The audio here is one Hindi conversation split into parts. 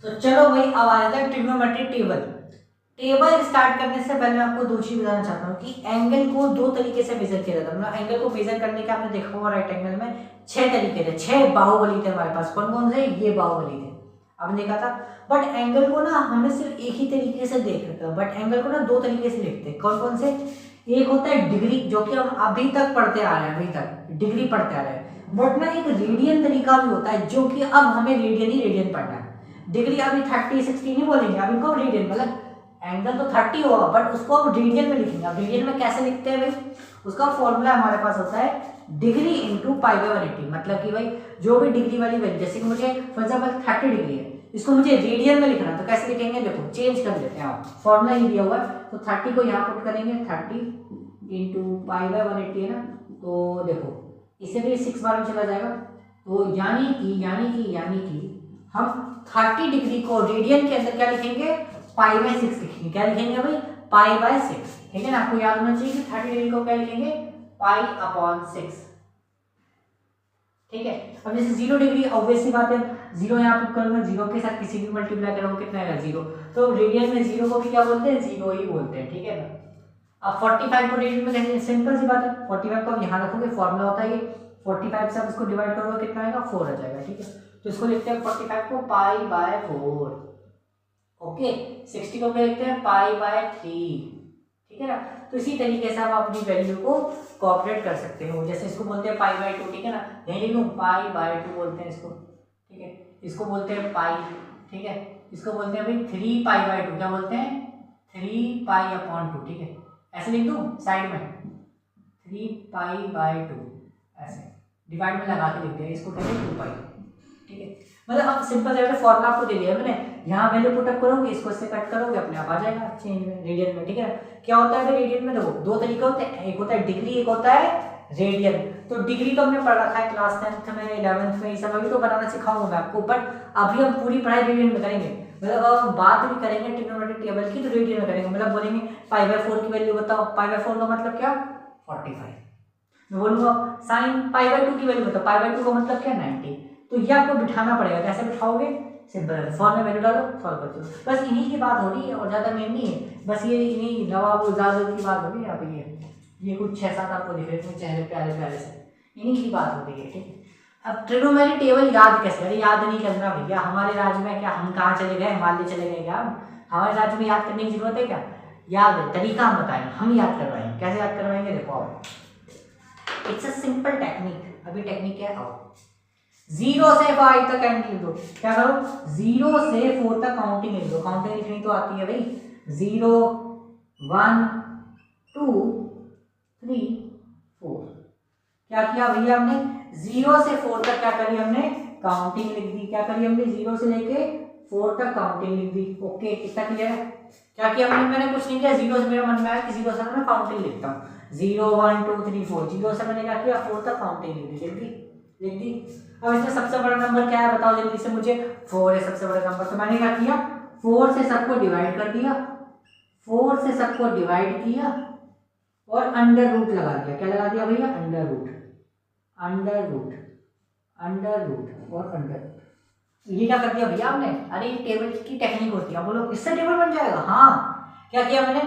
तो चलो भाई अब आ जाता है ट्रिग्नोमेट्री टेबल। टेबल स्टार्ट करने से पहले मैं आपको दो चीज बताना चाहता हूँ कि एंगल को दो तरीके से मेजर किया जाता है। मतलब एंगल को मेजर करने के आपने देखा होगा राइट एंगल में 6 तरीके थे, 6 बाहुबली थे हमारे पास। कौन कौन से? ये बाहुबली थे, आपने देखा था। बट एंगल को ना हमने सिर्फ एक ही तरीके से देख रखा है, बट एंगल को ना दो तरीके से लिखते हैं। कौन कौन से? एक होता है डिग्री, जो कि हम अभी तक पढ़ते आ रहे हैं, अभी तक डिग्री पढ़ते आ रहे हैं। बट ना एक रेडियन तरीका भी होता है, जो कि अब हमें रेडियन ही रेडियन पढ़ना है। डिग्री अभी 30-60 नहीं बोलेंगे, अभी इनको रेडियन, मतलब एंगल तो 30 होगा बट उसको हम रेडियन में लिखेंगे। अब रेडियन में कैसे लिखते हैं भाई? उसका फॉर्मूला हमारे पास होता है डिग्री इंटू पाई बाय 180। मतलब कि भाई जो भी डिग्री वाली वैल्यू, जैसे कि मुझे फॉर एग्जाम्पल 30 डिग्री है, इसको मुझे रेडियन में लिखना है, तो कैसे लिखेंगे? देखो चेंज कर लेते हैं, फॉर्मूला ही दिया हुआ है। तो 30 को यहाँ पुट करेंगे, 30 इंटू पाई बाय 180 है ना, तो देखो इससे भी 6 बार में चला जाएगा। तो यानी कि हम 30 डिग्री को रेडियन के अंदर क्या लिखेंगे? पाई बाय 6 लिखेंगे। क्या लिखेंगे भाई? Pi by 6। ठीक है ना, आपको याद होना चाहिए कि 30 डिग्री को क्या लिखेंगे? Pi upon 6। ठीक है। अब जैसे 0 डिग्री, ऑब्वियस सी बात है, 0 यहाँ पुट करूंगा, 0 के साथ किसी भी मल्टीप्लाई करोगे कितना आएगा? 0। तो रेडियन में 0 को भी क्या बोलते हैं? 0 ही बोलते हैं। ठीक है ना। अब 45 को रेडियन में कैसे? सिंपल सी बात है, 45 को आप यहाँ रखोगे, फॉर्मूला होता है ये, 45 से आप इसको डिवाइड करोगे कितना आएगा? 4 आ जाएगा। ठीक है, तो इसको लिखते हैं 45 को पाई बाय 4। ओके, 60 को लिखते हैं पाई बाय 3। ठीक है ना। तो इसी तरीके से आप अपनी वैल्यू को कॉपरेट कर सकते हो। जैसे इसको बोलते हैं पाई बाय 2, ठीक है ना, यही लिख लूँ पाई बाय 2 बोलते हैं इसको। ठीक है, इसको बोलते हैं पाई। ठीक है, इसको बोलते हैं भाई 3 पाई बाय 2। क्या बोलते हैं? 3 पाई अपॉन 2। ठीक है, ऐसे लिख दूँ साइड में 3 पाई बाय 2, ऐसे डिवाइड में लगा के लिख दिया, इसको कहते हैं 2 पाई। ठीक है, मतलब अब सिंपल से फॉर्मूला आपको दे दिया मैंने, यहाँ वैल्यू पुट अप करोगे, इसको इससे कट करोगे, अपने आप आ जाएगा चेंज में रेडियन में। ठीक है, क्या होता है रेडियन में? देखो दो तरीके होते हैं, एक होता है डिग्री, एक होता है रेडियन। तो डिग्री तो हमने पढ़ रखा है क्लास 10th में, 11th में, ये सब अभी तो बनाना सिखाऊंगा मैं आपको, बट अभी हम पूरी पढ़ाई रेडियन में करेंगे। मतलब अब हम बात भी करेंगे ट्रिग्नोमेट्री टेबल की तो रेडियन में करेंगे। मतलब बोलेंगे पाई बाय 4 की वैल्यू बताओ, पाई बाय 4 का मतलब क्या? 45। मैं बोलूंगा साइन पाई बाय 2 की वैल्यू बताओ, पाई बाय 2 का मतलब क्या? 90। तो ये आपको बिठाना पड़ेगा। कैसे बिठाओगे? सिंपल, फॉर्म में वैल्यू डालो, सॉल्व कर दो। बस इन्हीं की बात हो रही है और ज़्यादा मेन नहीं है। बस ये इन्हीं नवाब उजाजत की बात हो रही है। यहाँ ये कुछ 6-7 आपको दिख रहे हैं चेहरे प्यारे प्यारे से, इन्हीं की बात हो रही है। ठीक, अब ट्रिग्नोमेट्री टेबल याद कैसे करें? याद नहीं करना भैया, हमारे राज्य में क्या हम कहाँ चले गए? हिमालय चले गए क्या? हमारे राज्य में याद करने की जरूरत है क्या? याद है, तरीका हम बताएंगे, हम याद करवाएंगे। कैसे याद करवाएंगे? देखो आओ, इट्स अ सिंपल टेक्निक। अभी टेक्निक क्या है? आओ, 0 से 5 तक काउंटिंग लिख दो। क्या करो? 0 से 4 तक काउंटिंग लिख दो। काउंटिंग लिखनी तो आती है भाई, 0 1 2 3 4। क्या किया भैया हमने? 0 से 4 तक क्या करी हमने? काउंटिंग लिख दी। क्या करी हमने? 0 से लेके 4 तक काउंटिंग लिख दी। ओके, कितना क्लियर है? क्या किया मैंने कुछ नहीं किया। 0 से मेरा मन में आया कि 0 से मैं काउंटिंग लिखता हूँ, 0 1 2 3 4। 0 से मैंने क्या किया? 4 तक काउंटिंग लिख दी। अब इसमें सबसे बड़ा नंबर क्या है बताओ जल्दी से मुझे? 4 है सबसे बड़ा नंबर। तो मैंने क्या किया? 4 से सबको डिवाइड कर दिया, 4 से सबको डिवाइड किया और अंडर रूट लगा दिया। क्या लगा दिया भैया? अंडर रूट और अंडर रूट। ये क्या कर दिया भैया आपने? अरे ये टेबल की टेक्निक होती है। बोलो इससे टेबल बन जाएगा? हाँ। क्या किया मैंने?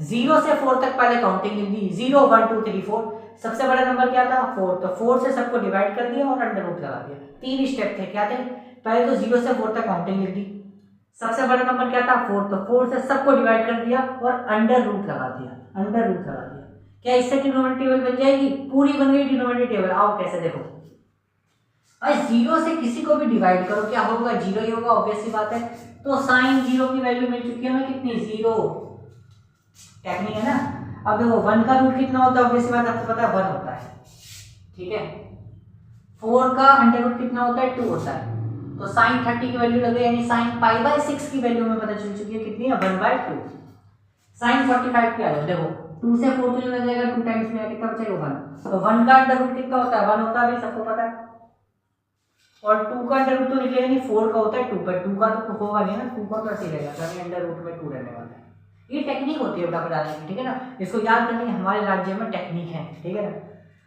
0 से 4 तक पहले काउंटिंग लिख दी, 0 1 2 3 4। सबसे बड़ा नंबर क्या था? 4। तो 4 से सबको डिवाइड कर दिया और अंडर रूट लगा दिया। 3 स्टेप थे। क्या थे? पहले तो 0 से 4 तक काउंटिंग लिख दी, सबसे बड़ा नंबर क्या था? 4। तो 4 से सबको डिवाइड कर दिया और अंडर रूट लगा दिया। क्या इससे ट्रिग्नोमेट्री टेबल बन जाएगी? पूरी बन गई ट्रिग्नोमेट्री टेबल। आओ कैसे देखो, भाई 0 से किसी को भी डिवाइड करो क्या होगा? 0 ही होगा, ऑब्वियस सी बात है। तो साइन 0 की वैल्यू मिल चुकी है हमें कितनी? 0। टेक्निक है ना। अब देखो 1 का रूट कितना होता है? ऑब्वियस सी बात आपको पता है 1 होता है। ठीक है, 4 का अंडर रूट कितना होता है? 2 होता है। तो साइन 30 की वैल्यू लग गई, यानी साइन पाई बाय 6 की वैल्यू हमें पता चल चुकी है कितनी है? 1/2। साइन 45 की आ जाओ, देखो 2 से 4 तो चला जाएगा, 2 टाइम्स में कितना बचेगा? 1। तो 1 का अंडर रूट कितना होता है? 1 होता है, सबको पता है। और 2 का अंडर रूट तो निकलेगा नहीं, 4 का होता है 2, पर 2 का तो होगा नहीं ना, 2 का तो ऐसे ही रहेगा, यानी अंडर रूट में 2 रहने वाला है। ये टेक्निक होती है बेटा बताने की। ठीक है ना, इसको याद करने की हमारे राज्य में टेक्निक है। ठीक है ना।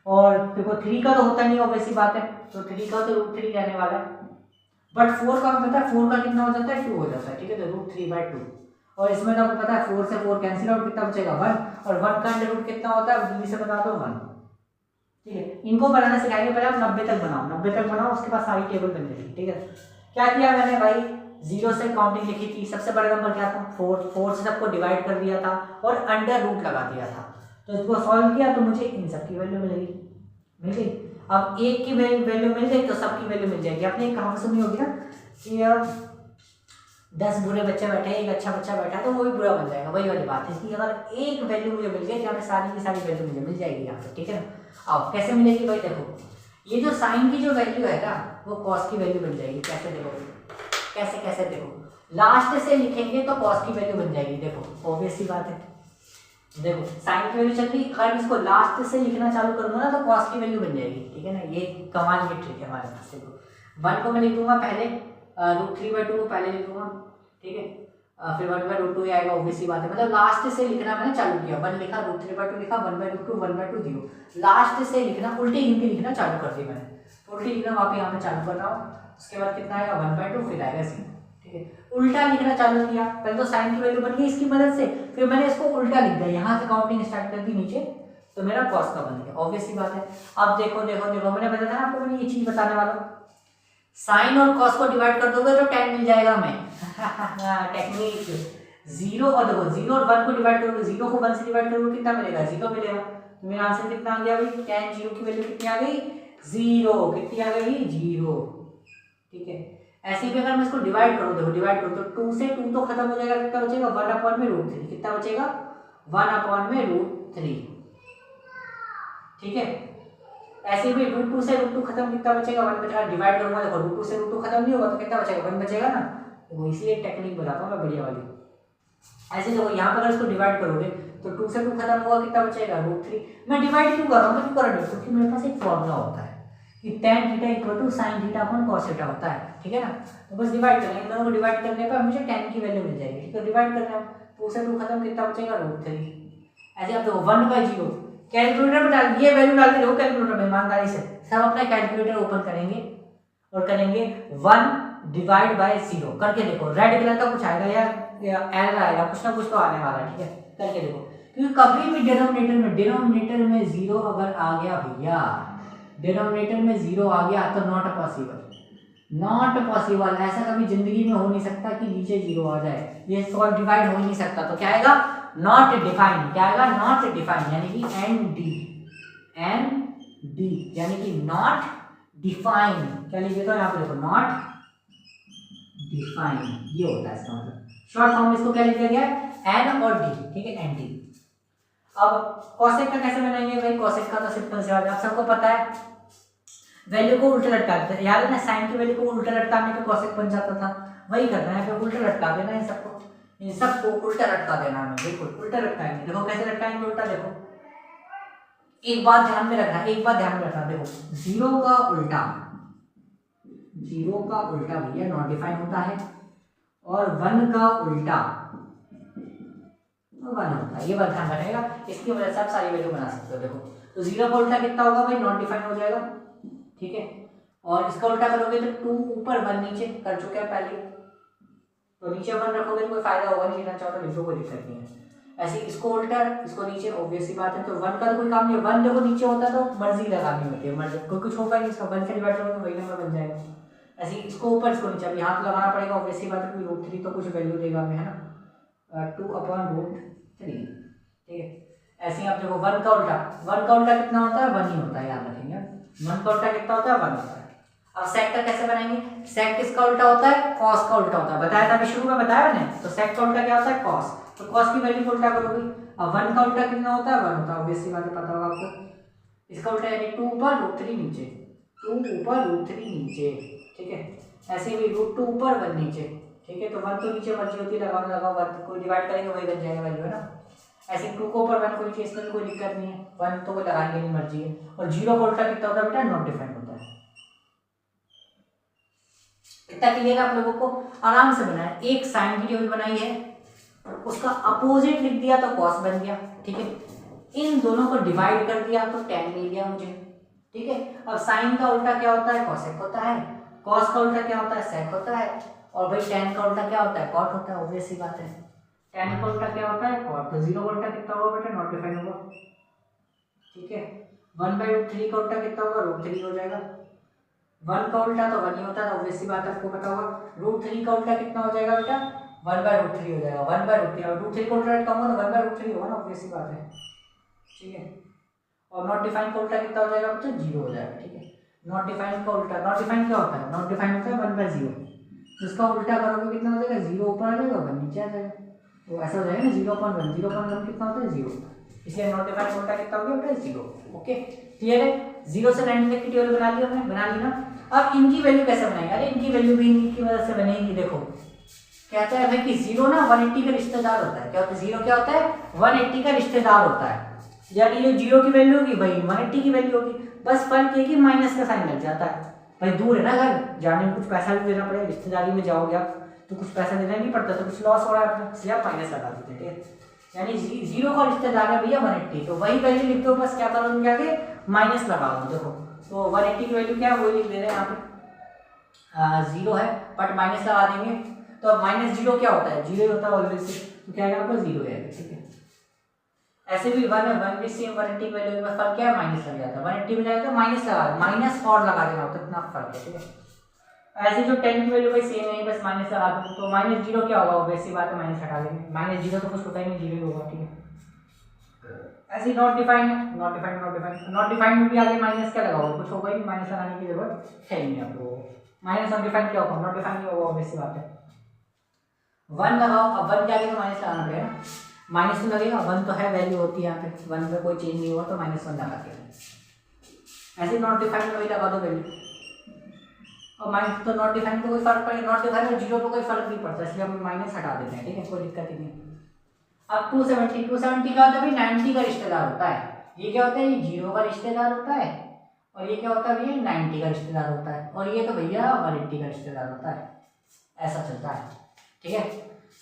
और देखो 3 का तो होता नहीं, ऑब्वियस सी बात है, तो 3 का तो रूट 3 रहने वाला है। बट 4 का पता है, 4 का कितना हो जाता है, 2 हो जाता है, ठीक है। तो √3/2, और इसमें तो आपको पता है 4 से 4 कैंसिल आउट, कितना बचेगा 1, और 1 का अंडर रूट कितना होता है जल्दी से बता दो 1, ठीक है। इनको बनाना सिखाएंगे, पहले आप 90 तक बनाओ, 90 तक बनाओ, उसके बाद सारी टेबल बन जाएगी, ठीक है। क्या किया मैंने भाई, 0 से काउंटिंग लिखी थी, सबसे बड़ा नंबर क्या था 4, 4 से सबको डिवाइड कर दिया था और अंडर रूट लगा दिया था। तो इसको सॉल्व किया तो मुझे इन सब की वैल्यू मिलेगी, मिल गई। अब एक की वैल्यू मिल गई तो सबकी वैल्यू मिल जाएगी। आपने एक कहावत सुनी होगी ना कि 10 बुरे बच्चे बैठे एक अच्छा बच्चा बैठा तो वो भी बुरा बन जाएगा, वही वाली बात है कि अगर एक वैल्यू मुझे मिल गई यहाँ पे सारी की सारी वैल्यू मुझे मिल जाएगी यहाँ पे, ठीक है ना। अब कैसे मिलेगी भाई, देखो ये जो साइन की जो वैल्यू है ना वो कॉस की वैल्यू बन जाएगी। कैसे देखो, कैसे कैसे देखो, लास्ट से लिखेंगे तो कॉस की वैल्यू बन जाएगी। देखो ऑब्वियस सी बात है, देखो साइन की वैल्यू चल रही, अगर इसको लास्ट से लिखना चालू करूंगा ना तो कॉस की वैल्यू बन जाएगी, ठीक है ना। ये कमाल की ट्रिक है हमारे पास। देखो 1 को मैं लिख दूंगा पहले, √3/2 को पहले लिखूंगा, ठीक है। फिर 1/√2 आएगा, ऑब्वियस सी बात है। मतलब लास्ट से लिखना मैंने चालू किया, 1 लिखा, √3/2 लिखा, 1/√2 1/2 0, लास्ट से लिखना उल्टी गिनती लिखना चालू कर दी मैंने, उल्टी लिखना वहाँ पे यहाँ पे चालू कर रहा हूँ। उसके बाद कितना आएगा 1/2, फिर आएगा सी, ठीक है। उल्टा लिखना चालू किया, पहले तो साइन की वैल्यू बन गई इसकी मदद से, फिर मैंने इसको उल्टा लिख दिया, यहाँ से काउंटिंग स्टार्ट कर दी नीचे, तो मेरा कॉस का बन गया, ऑब्वियस सी बात है। अब देखो देखो देखो, मैंने बताया था ना आपको, मैंने ये चीज बताने वाला हूँ, साइन और कॉस को डिवाइड कर दोगे तो tan मिल जाएगा हमें टेक्निक। 0 और देखो 0 और 1 को डिवाइड करोगे, 0 को 1 से डिवाइड करोगे कितना मिलेगा, 0 मिलेगा। तो मेरा आंसर कितना आ गया भाई, tan 0 की वैल्यू कितनी आ गई, 0, कितनी आ गई 0, ठीक है। ऐसे ही अगर मैं इसको डिवाइड करूँ, देखो डिवाइड करूँ तो 2 से 2 तो खत्म हो जाएगा, कितना बचेगा 1/√3, कितना बचेगा 1/√3, ठीक है। ऐसे भी √2 से √2 खत्म, कितना बचेगा 1 बचेगा। डिवाइड करूंगा देखो √2 से √2 खत्म नहीं होगा तो कितना बचेगा 1 बचेगा ना, तो इसलिए टेक्निक बताता हूँ मैं बढ़िया वाली। ऐसे देखो यहाँ पर अगर इसको डिवाइड करोगे तो 2 से 2 खत्म होगा, कितना बचेगा √3। मैं डिवाइड क्यों कर रहा हूँ, क्यों कर रहा हूँ, क्योंकि मेरे पास एक फॉर्मूला होता है कि tan θ = sin θ cos θ होता है, ठीक है ना। तो बस डिवाइड करना, इन दोनों को डिवाइड करने पर मुझे tan की वैल्यू मिल जाएगी, तो डिवाइड करना 2 से 2 खत्म, कितना बचेगा √3। ऐसे आप देखो 1/0 कैलकुलेटर में डाल, ये वैल्यू डाल के देखो कैलकुलेटर में ईमानदारी से, सब अपना कैलकुलेटर ओपन करेंगे और करेंगे 1/0 करके देखो, रेड कलर का कुछ आएगा या एरर आएगा, कुछ ना कुछ तो आने वाला है, ठीक है। करके देखो, क्योंकि कभी भी डिनोमिनेटर में 0 अगर आ गया भैया, डिनोमिनेटर में 0 आ गया तो नॉट पॉसिबल, ऐसा कभी जिंदगी में हो नहीं सकता कि नीचे 0 आ जाए, ये सॉल्व डिवाइड हो ही नहीं सकता। तो क्या आएगा नॉट डिफाइंड, क्या आएगा नॉट डिफाइंड, यानी कि ND यानी कि नॉट डिफाइंड। क्या लिख देता हूं यहाँ पे देखो, नॉट डिफाइंड, ये होता है इसका मतलब। शॉर्ट फॉर्म में इसको क्या लिख दिया गया N और D, ठीक है ND। अब कोसेक का कैसे बनाएंगे भाई, कोसेक का तो सिंपल से आप सबको पता है, वैल्यू को उल्टा लटका देते हैं, याद है ना, साइन की वैल्यू को उल्टा लटकाने पे कोसेक बन जाता था, वही करना है, फिर उल्टा लटका देना इन सबको उल्टा लटका देना है, बिल्कुल उल्टा लटकाएंगे। देखो कैसे लटकाएंगे उल्टा, देखो एक बात ध्यान में रखना, देखो 0 का उल्टा भैया नॉट डिफाइन होता है, और 1 का उल्टा 1 होता है, ये बात ध्यान रखिएगा, इसकी वजह से आप सारी वैल्यू बना सकते हो। देखो तो 0 का उल्टा कितना होगा भाई, नॉट डिफाइन हो जाएगा, ठीक है। और इसका उल्टा करोगे तो 2 ऊपर 1 नीचे, कर चुके हैं पहले, तो नीचे 1 रखोगे तो कोई फायदा होगा नहीं, लिखना चाहो तो लिखो, कोई दिक्कत नहीं है। ऐसे इसको उल्टा इसको नीचे, ऑब्वियस सी बात है। तो 1 का तो कोई काम नहीं है, 1 देखो नीचे होता तो मर्जी लगानी होती है, मर्जी कोई कुछ होगा नहीं, इसका 1 से डिवाइड करोगे तो वही नंबर बन जाएगा। ऐसे इसको ऊपर इसको नीचे, अब यहाँ तो लगाना पड़ेगा, ऑब्वियस सी बात है, कोई √3 तो कुछ वैल्यू देगा हमें, है ना, 2/√3, ठीक है। ऐसे ही आप देखो 1 का उल्टा कितना होता है 1 ही होता है, याद रखेंगे। 1 का उल्टा कितना होता है 1 होता है। अब सेक का कैसे बनाएंगे, सेक किसका उल्टा होता है, कॉस का उल्टा होता है, बताया था अभी शुरू में, बताया मैंने। तो सेक का उल्टा क्या होता है कॉस, तो कॉस की वैल्यू को उल्टा करोगे। अब 1 का उल्टा कितना होता है 1 होता है, ऑब्वियस सी बात है, पता होगा आपको। इसका उल्टा यानी 2 ऊपर √3 नीचे, 2 ऊपर √3 नीचे, ठीक है। ऐसे भी √2 ऊपर 1 नीचे, ठीक है। तो 1 तो नीचे मर्जी होती है, लगाओ 1 को डिवाइड करेंगे वही बन जाएगा वैल्यू, है ना। ऐसे 2 को ऊपर 1 को नीचे, इसमें कोई दिक्कत नहीं है, 1 तो वो लगाएंगे नहीं, मर्जी है। और 0 का उल्टा कितना होता है बेटा, नॉट डिफाइंड होता है। इतना क्लियर आप लोगों को, आराम से बनाए। एक साइन की टेबल बनाई है, उसका अपोजिट लिख दिया तो कॉस बन गया, ठीक है। इन दोनों को डिवाइड कर दिया तो tan मिल गया मुझे, ठीक है। अब साइन का उल्टा क्या होता है, कोसेक होता है, कॉस का उल्टा क्या होता है, सेक होता है। और भाई टेन का उल्टा क्या होता है, कॉट होता है, ऑब्वियस सी बात है। टेन का उल्टा क्या होता है, कॉट। तो 0 का उल्टा कितना होगा बेटा, नॉट डिफाइंड होगा, ठीक है। 1/3 का उल्टा कितना होगा, √3 हो जाएगा। 1 का उल्टा तो 1 ही होता है, ऑब्वियस सी बात आपको पता होगा। √3 का उल्टा कितना हो जाएगा बेटा, 1/√3 हो जाएगा। 1/√3 और √3 का उल्टा कम होगा तो 1/√3 होगा ना, ऑब्वियस सी बात है, ठीक है। और नॉट डिफाइंड का उल्टा कितना हो जाएगा बच्चों, 0 हो जाएगा, ठीक है। नॉट डिफाइंड का उल्टा, नॉट डिफाइंड क्या होता है, नॉट डिफाइंड होता है 1/0। जिसका उल्टा करोगे कितना हो जाएगा, 0 ऊपर आ जाएगा 1 नीचे आ जाएगा। तो ऐसा हो जाएगा ना 0/1, 0/1 कितना होता है 0, इसलिए नॉट डिफाइंड उल्टा कितना हो गया बेटा 0। ओके क्लियर है। 0 से 90 तक की टेबल बना ली हमने, बना ली ना। अब इनकी वैल्यू कैसे बनाएंगे, अरे इनकी वैल्यू भी इनकी मदद से बनेगी। देखो कहता है भाई कि 0 ना 180 का रिश्तेदार होता है। क्या होता है, 0 क्या होता है, 180 का रिश्तेदार होता है। यानी जो 0 की वैल्यू होगी भाई 180 की वैल्यू होगी, बस फर्क ये कि माइनस का साइन लग जाता है। भाई दूर है ना घर, जाने में कुछ पैसा भी देना पड़ेगा, रिश्तेदारी में जाओगे आप तो कुछ पैसा देना नहीं पड़ता, तो कुछ लॉस हो रहा है इसलिए आप माइनस लगा देते हैं, ठीक है। यानी 0 का रिश्तेदार है भैया 180, तो वही वैल्यू लिख दो, बस क्या करो उनके आगे माइनस लगा दो। देखो तो 180 की वैल्यू क्या है, वही लिख दे रहे हैं यहाँ पे 0 है बट माइनस लगा देंगे। तो अब -0 क्या होता है, 0 ही होता है ऑलवेज, तो क्या आएगा आपका 0 है, ठीक है। ऐसे भी 1 है, 1 भी सेम 180 की वैल्यू में फर्क क्या है, माइनस लग जाता है। 180 में जाएगा तो माइनस लगा, माइनस और लगा देना होता है, इतना फर्क है, ठीक है। ऐसे जो 10 की वैल्यू भाई सेम है, बस माइनस लगा दो, तो -0 क्या होगा, वैसी बात है माइनस हटा देंगे। -0 तो कुछ होता ही नहीं, 0 ही होगा, ठीक है। ऐसे नॉट डिफाइंड है, not defined, not defined, not defined में भी आगे माइनस क्या लगाओगे, कुछ होगा ही नहीं, माइनस लगाने की जरूरत है ही नहीं आप लोगों को। माइनस नॉट डिफाइंड क्या होगा, नॉट डिफाइंड नहीं होगा, वैसी बात है। 1 लगाओ, अब 1 के आगे तो माइनस लगाना पड़ेगा, माइनस तो लगेगा, 1 तो है वैल्यू होती है यहाँ पे, 1 पे कोई चेंज नहीं हुआ तो -1 लगा दिया। ऐसे नॉट डिफाइंड में वही लगा दो वैल्यू, और माइनस तो नॉट डिफाइंड तो कोई फर्क पड़ेगा, नॉट डिफाइंड और 0 पे कोई फर्क नहीं पड़ता, इसलिए हम माइनस हटा देते हैं, ठीक है, कोई दिक्कत ही नहीं। अब 270 क्या होता है भाई, 90 का रिश्तेदार होता है। ये क्या होता है, ये 0 का रिश्तेदार होता है, और ये क्या होता है भैया 90 का रिश्तेदार होता है, और ये तो भैया 180 का रिश्तेदार होता है। ऐसा चलता है, ठीक है।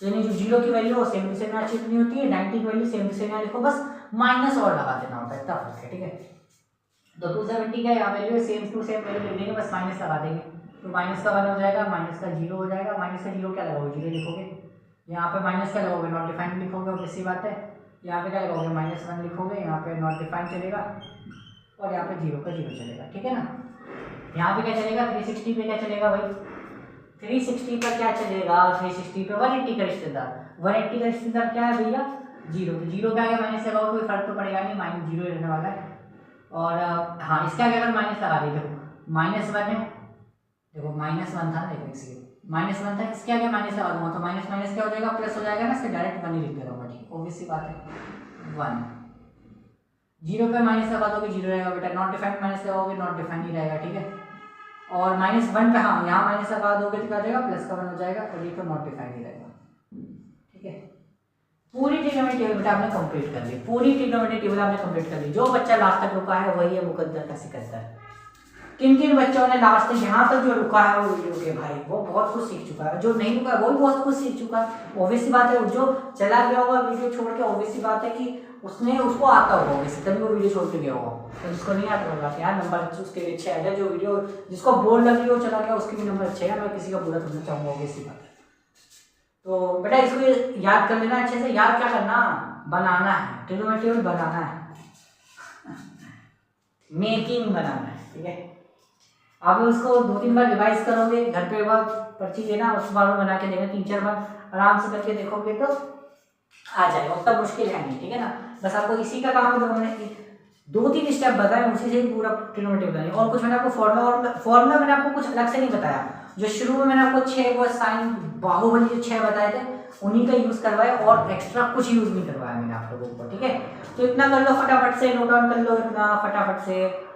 तो यानी जो 0 की value same to same match नहीं होती है, 90 की वैल्यू सेम टू सेम लिखो, बस माइनस और लगा देना होता है, इतना फर्क है, ठीक है। तो 270 का यहाँ वैल्यू है, सेम टू सेम वैल्यू ले लेंगे, बस माइनस लगा देंगे, तो माइनस का 1 हो जाएगा, माइनस का 0 हो जाएगा। माइनस का 0 क्या लगाओगे, 0 लिखोगे, यहाँ पे माइनस क्या लगाओगे, नॉट डिफाइंड लिखोगे, और इसी बात है। यहाँ पे क्या लगाओगे, -1 लिखोगे, यहाँ पे नॉट डिफाइंड चलेगा, और यहाँ पे 0 का 0 चलेगा, ठीक है ना। यहाँ पे क्या चलेगा, 360 पे क्या चलेगा भाई, 360 पर क्या चलेगा, 360 पे 180 का रिश्तेदार, 180 का रिश्तेदार क्या है भैया 0, तो 0 का आगे माइनस लगाओ कोई फर्क तो पड़ेगा नहीं, -0 रहने वाला है। और हाँ इसके आगे अगर माइनस लगा देते हो, -1 है, देखो -1 था ना, देखो -1 था, इसके आगे माइनस लगा दूंगा तो माइनस माइनस क्या हो जाएगा, प्लस हो जाएगा ना, इससे डायरेक्ट 1 ही लिख दे रहा हूँ, ठीक, ऑब्वियस सी बात है 1। 0 पे माइनस लगा दोगे 0 रहेगा बेटा, नॉट डिफाइंड माइनस लगाओगे नॉट डिफाइंड ही रहेगा, ठीक है। और -1 पे हाँ यहाँ माइनस लगा दोगे तो क्या हो जाएगा, प्लस का 1 हो जाएगा, और ये तो नॉट डिफाइंड ही रहेगा, ठीक है। पूरी ट्रिग्नोमेट्री टेबल बेटा आपने कंप्लीट कर ली, पूरी ट्रिग्नोमेट्री टेबल आपने कंप्लीट कर ली। जो बच्चा लास्ट तक रुका है वही है मुकद्दर का सिकंदर। किन किन बच्चों ने लास्ट तक यहाँ तक जो रुका है वो वीडियो के भाई वो बहुत कुछ सीख चुका है, जो नहीं रुका है वो भी बहुत कुछ सीख चुका है। ऑब्वियस सी बात है, जो चला गया होगा वीडियो छोड़ के, ऑब्वियस सी बात है कि उसने उसको आता होगा ऑब्वियसली, तभी वो वीडियो छोड़ के गया होगा। तो जिसको नहीं आता होगा यार नंबर उसके लिए अच्छे है, जो वीडियो जिसको बोल लगी वो चला गया उसके भी नंबर अच्छे है, मैं किसी का बुरा करना चाहूँगा, ऑब्वियस सी बात है। तो बेटा इसको याद कर लेना अच्छे से, याद क्या करना, बनाना है, ट्रिग्नोमेट्री टेबल बनाना है, मेकिंग बनाना है, ठीक है। आप उसको 2-3 बार रिवाइज करोगे, घर पे बार पर्ची लेना, उस बार बना के देना, 3-4 बार आराम से करके देखोगे तो आ जाएगा, उतना मुश्किल है नहीं, ठीक है ना। बस आपको इसी का काम है, तो मैंने 2-3 स्टेप बताए उसी से पूरा ट्रिग्नोमेट्री बनानी, और कुछ मैंने आपको फॉर्मूला मैंने आपको कुछ अलग से नहीं बताया। जो शुरू में मैंने आपको 6 वो साइन बाहुबली जो 6 बताए थे उन्हीं का यूज करवाया, और एक्स्ट्रा कुछ यूज नहीं करवाया मैंने आप लोगों को, ठीक है। तो इतना कर लो फटाफट से, नोट डाउन कर लो इतना फटाफट से।